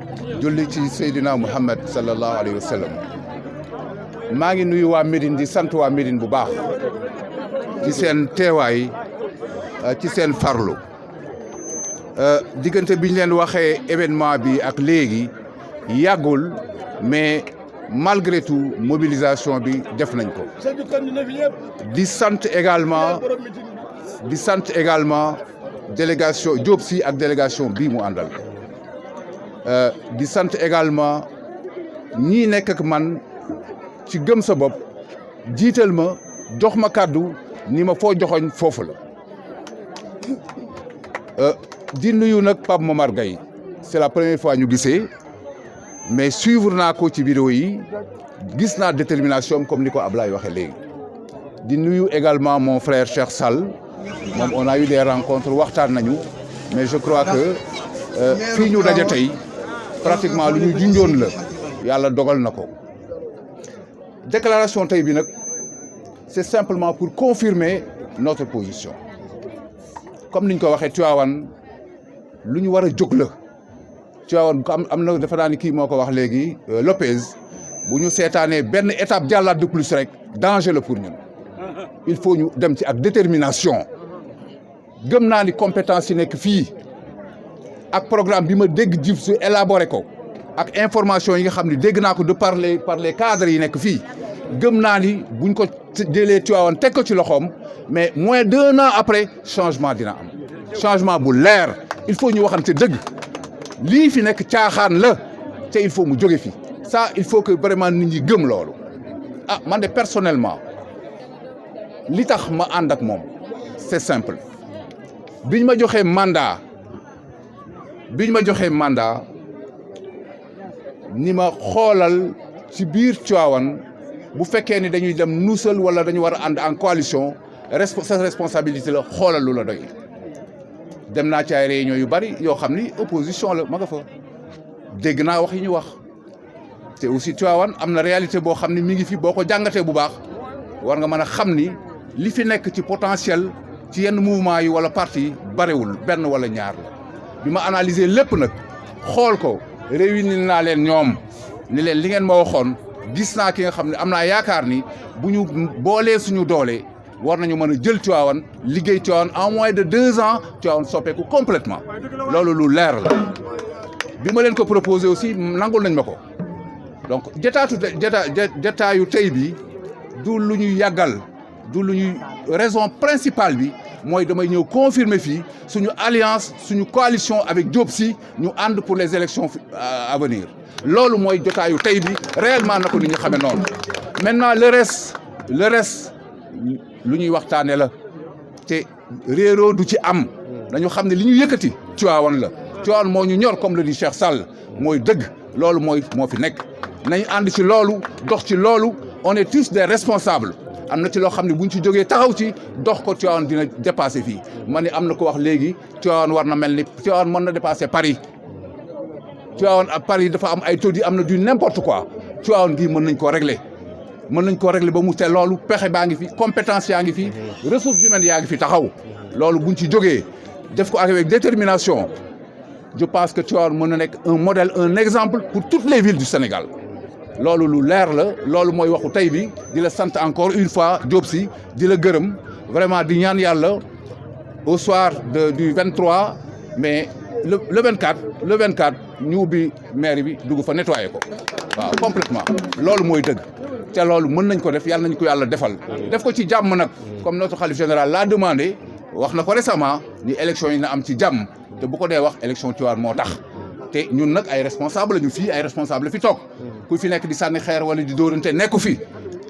julli ci Seydina Muhammad sallallahu alayhi wa sallam maa ngi nuyu waa Médine di sant waa Médine bu baax ci seen teewaay ci seen farlu diggante bi ñu leen waxee événement bi ak léegi yàggul mais malgré tout mobilisation bi def nañ ko di sant également délégation Diop Sy ak délégation bii mu àndal di sant également ñii nekk ak man ci gëm sa bopp jiital ma jox ma kàddu ni ma foo joxoñ foofu la di nuyu nag Pape Momar Gaye c'est la première fois ñu gisee mais suivre naa ko ci vidéo yi gis naa détermination comme ni ko Ablaye waxee léegi di nuyu également mon frère Cheikh Sall moom on a eu des rencontres waxtaan nañu mais je crois que fii ñu daje tey pratiquement lu ñu junjoon la yàlla dogal na ko déclaration tey bi nag c'est simplement pour confirmer notre position comme ni ñu ko waxee Tivaouane lu ñu war a jóg la Tivaouane am na dafa naa ni kii moo ko wax léegi Lopez bu ñu seetaanee benn étape jàllaat de plus rek danger la pour ñun il faut ñu dem ci ak détermination gëm naa ni compétence yi nekk fii ak programme bi ma dégg jib su élaboré ko ak information yi nga xam ne dégg naa ko de par les cadres yi nekk fii gëm naa ni buñ ko jëlee Tivaouane teg ko ci loxoom mais moins d'1 an après changement dina am changement bu leer il faut ñu waxante dëgg lii fi nekk caaxaan la te il faut mu jóge fi ça il faut que vraiment nit ñi gëm loolu ah man de personnellement li tax ma ànd ak moom c'est simple biñ ma joxee mandat ni ma xoolal ci biir Tivaouane bu fekkee ni dañuy dem nuusal wala dañu war a ànd en coalition sa responsabilité la xoolal lu la doy dem naa ci ay réunion yu bari yoo xam ni opposition la ma nga fa dégg naa wax yi ñu wax te aussi Tivaouane am na réalité boo xam ni mi ngi fi boo ko jàngatee bu baax war nga mën a xam ni li fi nekk ci potentiel ci yenn mouvement yi wala parti yi barewul benn wala ñaar la bi ma analyser lépp nag xool ko réunir naa leen ñoom ni leen li ngeen ma waxoon gis naa ki nga xam ne am naa yaakaar ni bu ñu boolee suñu doole war nañu mën a jël Tivaouane liggéey Tivaouane en moins de 2 ans Tivaouane soppeeku complètement loolu lu leer la bi ma leen ko proposé aussi nangul nañ ma ko donc jotaayu tey bi du lu ñuy yàggal du lu ñuy raison principale bi mooy damay ñëw confirmer fii suñu alliance suñu coalition avec Diop Sy ñu ànd pour les élections à venir loolu mooy jotaayu tey bi réellement na ko nit ñi xamee noonu maintenant le reste lu ñuy waxtaane la te réeroo du ci am dañu xam ne li ñu yëkkati Tivaouane la Tivaouane moo ñu ñor comme le dit Cheikh Sall mooy dëgg loolu moo fi nekk nañu ànd ci loolu dox ci loolu on est tous des responsables am na ci loo xam ne buñ ci jógee taxaw ci dox ko Tivaouane dina dépasser fii ma ne am na ko wax léegi Tivaouane war na mel ni Tivaouane mën na dépasser Paris Tivaouane ak Paris dafa am ay taudis am na du n'importe quoi Tivaouane gii mën nañ koo régler ba mu te loolu pexe baa ngi fi compétence yaa ngi fi ressources humaines yaa ngi fi taxaw loolu buñ ci jógee def ko avec détermination je pense que Tivaouane mën na nekk un modèle un exemple pour toutes les villes du Sénégal loolu lu leer la loolu mooy waxu tey bi di la sant encore une fois Diop Sy di la gërëm vraiment di ñaan yàlla au soir du 23 mais le 24 ñu ubbi mairie bi dugg fa nettoyer ko waaw complètement loolu mooy dëgg te loolu mën nañ ko def yàlla nañ ko yàlla defal def ko ci jàmm nag comme notre khalife général l'a demandé wax na ko récemment ni élection yi na am ci jàmm te bu ko dee wax élection Tivaouane moo tax te ñun nag ay responsable la ñu fii ay responsable la fi toog ku fi nekk di sànni xeer wala di dóorante nekku fi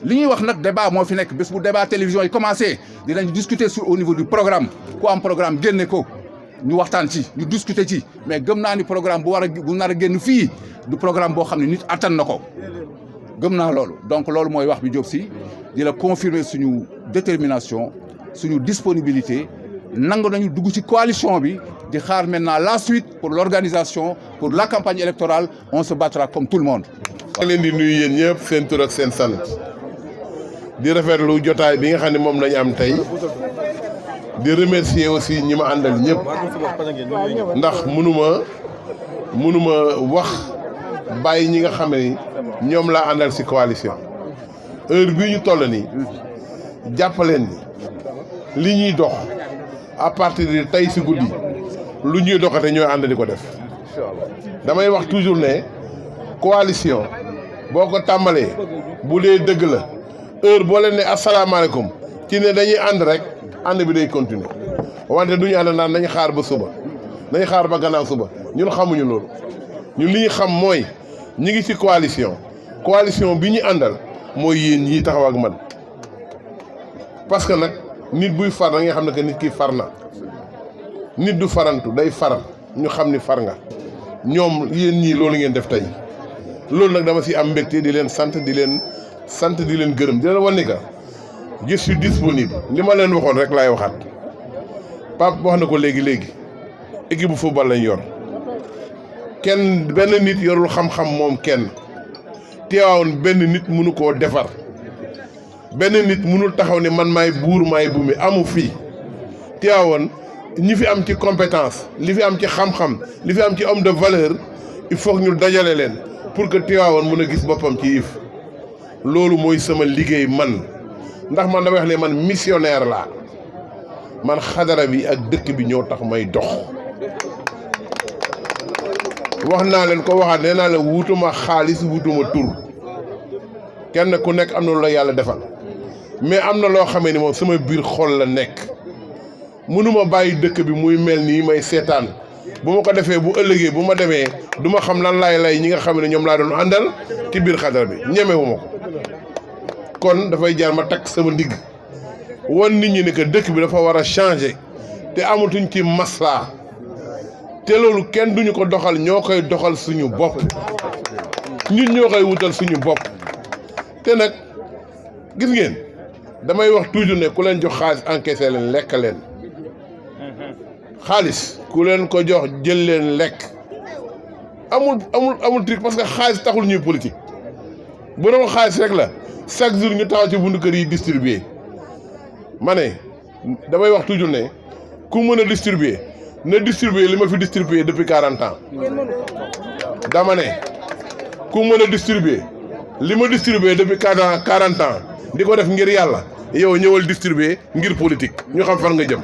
li ñuy wax nag débat moo fi nekk bés bu débat télévision yi commencé dinañ discuter sur au niveau du programme ku am programme génne ko ñu waxtaan ci ñu discuter ci mais gëm naa ni programme bu nar a génn fii du programme boo xam ne nit attan na ko gëm naa loolu donc loolu mooy wax bi Diop Sy di la confirmer suñu détermination suñu disponibilité nangu nañu dugg ci coalition bi di xaar maintenant la suite pour l'organisation pour la campagne électorale on se battra comme tout le monde. maa ngi leen di nuyu yéen ñëpp seen tur ak seen sant di rafetlu jotaay bi nga xam ne moom lañu am tey di remercier aussi ñi ma àndal ñëpp ndax mënuma mënuma wax bàyyi ñi nga xam ne ñoom laa àndal ci coalition heure bii ñu toll nii jàppaleen ni li ñuy dox à partir de tey ci guddi lu ñuy doxate ñooy ànd di ko def damay wax toujours ne coalition boo ko tàmbalee bu dee dëgg la heure boo leen ne asalaamaaleykum ci ne dañuy ànd rek ànd bi day continuer wante du ñu ànd naan nañu xaar ba suba nañu xaar ba gannaaw suba ñun xamuñu loolu ñun li ñu xam mooy ñi ngi ci coalition bi ñu àndal mooy yéen ñii taxaw ak man parce que nag nit buy far da nga xam ne que nit ki far na nit du farantu day faral ñu xam ni far nga ñoom yéen ñii loolu ngeen def tey loolu nag dama ci am mbégte di leen sant di leen gërëm di leen wan ni que je suis disponible li ma leen waxoon rek laay waxaat Pape wax na ko léegi équipe bu football lañ yor kenn benn nit yorul xam-xam moom kenn Tivaouane benn nit mënu koo defar benn nit mënul taxaw ne man maay buur maay buumi amu fii Tivaouane ñi fi am ci compétence li fi am ci xam-xam li fi am ci homme de valeur il faut que ñu dajale leen pour que Tivaouane mën a gis boppam ci yëf loolu mooy sama liggéey man ndax man damay wax ne man missionnaire laa man xadara bi ak dëkk bi ñoo tax may dox wax naa leen ko waxaat nee naa leen wutuma xaalis wutuma tur kenn ku nekk am na lu la yàlla defal mais am na loo xamee ni moom sama biir xol la nekk mënuma bàyyi dëkk bi muy mel nii may seetaan bu ma ko defee bu ëllëgee bu ma demee du ma xam lan laay lay ñi nga xam ne ñoom laa doon àndal ci biir xadara bi ñemewuma ko kon dafay jaar ma takk sama ndigg wan nit ñi ne que dëkk bi dafa war a changer te amatuñ ci maslaa te loolu kenn duñu ko doxal ñoo koy doxal suñu bopp ñun ñoo koy wutal suñu bopp te nag gis ngeen damay wax toujours ne ku leen jox xaalis encaissé leen lekk leen xaalis ku leen ko jox jël leen lekk amul truc parce que xaalis taxul ñuy politique bu doon xaalis rek la chaque jour ñu taxaw ci buntu kër yi distribuer ma ne damay wax toujours ne ku mën a distribuer na distribuer li ma fi distribuer depuis 40 ans dama ne ku mën a distribuer li ma distribuer depuis 40 ans di ko def ngir yàlla yow ñëwal distribuer ngir politique ñu xam fan nga jëm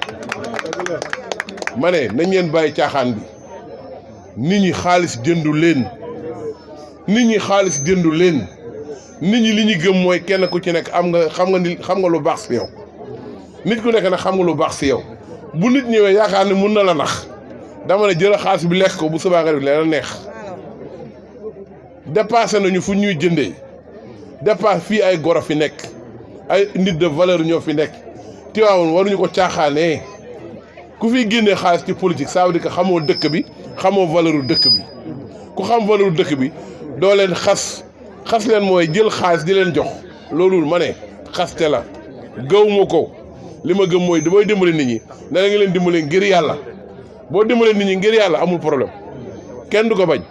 ma ne nañ leen bàyyi caaxaan bi nit ñi xaalis jëndu leen nit ñi xaalis jëndu leen nit ñi li ñu gëm mooy kenn ku ci nekk xam nga lu baax si yow nit ku nekk nag xam nga lu baax si yow bu nit ñëwee yaakaar ne mun na la nax dama ne jël xaalis bi lekk ko bu subaa nga def leen a neex dépassé nañu fu ñuy jëndee dépassé fii ay goro fi nekk ay nit de valeur ñoo fi nekk Tivaouane waruñu ko caaxaanee ku fi génnee xaalis ci politique ça veut dire que xamoo dëkk bi xamoo valeur dëkk bi ku xam valeur dëkk bi doo leen xas leen mooy jël xaalis di leen jox loolu ma ne xaste la gëwuma ko li ma gëm mooy damay dimbali nit ñi da nga leen dimbali ngir yàlla boo dimbalee nit ñi ngir yàlla amul problème kenn du ko bañ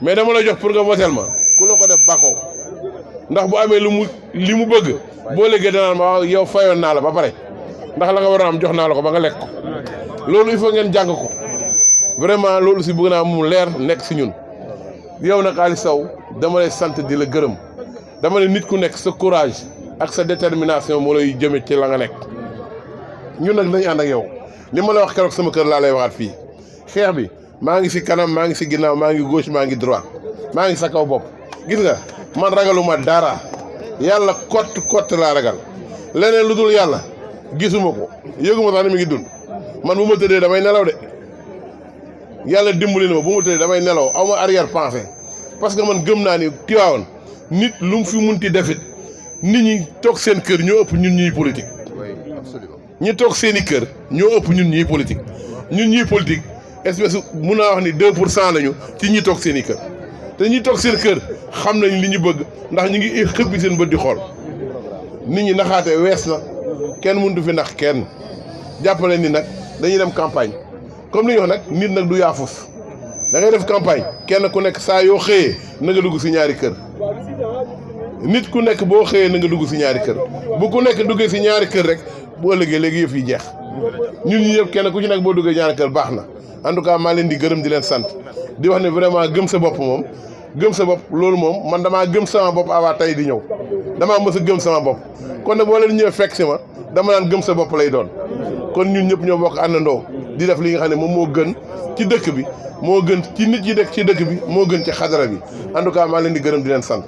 mais dama la jox pour nga votel ma ku la ko def bako ndax bu amee li mu bëgg boo léegi danaan ma waaw yow fayoon naa la ba pare ndax la nga war a am jox naa la ko ba nga lekk ko loolu il faut ngeen jàng ko vraiment loolu si bëgg naa mu leer nekk si ñun yow nag Aliou Sow dama lay sant di la gërëm dama ne nit ku nekk sa courage ak sa détermination moo lay jëme ci la nga nekk ñun nag dañu ànd ak yow li ma la wax keroog sama kër laa lay waxaat fii xeex bi maa ngi si kanam maa ngi si ginnaaw maa ngi gauche maa ngi droit maa ngi sa kaw bopp gis nga man ragaluma dara yàlla kott laa ragal leneen lu dul yàlla gisuma ko yëguma sax ni mi ngi dund man bu ma tëddee damay nelaw de yàlla dimbali na ma bu ma tëddee damay nelaw aw ma arrière pensée parce que man gëm naa ni Tivaouane nit lu mu fi munti defit nit ñi toog seen kër ñoo ëpp ñun ñuy politique ñi toog seen i kër ñoo ëpp ñun ñuy politique espèce mun naa wax ni 2% lañu ci ñi toog seen i kër te ñi toog seen kër xam nañ li ñu bëgg ndax ñu ngi xëppi seen bët di xool nit ñi naxaate wees na kenn mënut fi nax kenn jàppale ni nag dañuy dem campagne comme li ñu wax nag nit nag du yaafus da ngay def campagne kenn ku nekk saa yoo xëyee na nga dugg si ñaari kër nit ku nekk boo xëyee na nga dugg si ñaari kër bu ku nekk duggee si ñaari kër rek bu ëllëgee léegi yëf yi jeex ñun ñi yëpp kenn ku ci nekk boo duggee ñaari kër baax na en tout cas maa leen di gërëm di leen sant di wax ne vraiment gëm sa bopp moom gëm sa bopp loolu moom man damaa gëm sama bopp avant tey di ñëw damaa mës a gëm sama bopp kon nag boo leen ñëwee fekk si ma dama naan gëm sa bopp lay doon kon ñun ñëpp ñoo bokk àndandoo di def li nga xam ne moom moo gën ci dëkk bi moo gën ci nit yi dekk ci dëkk bi moo gën ci xadara bi en tout cas maa leen di gërëm di leen sant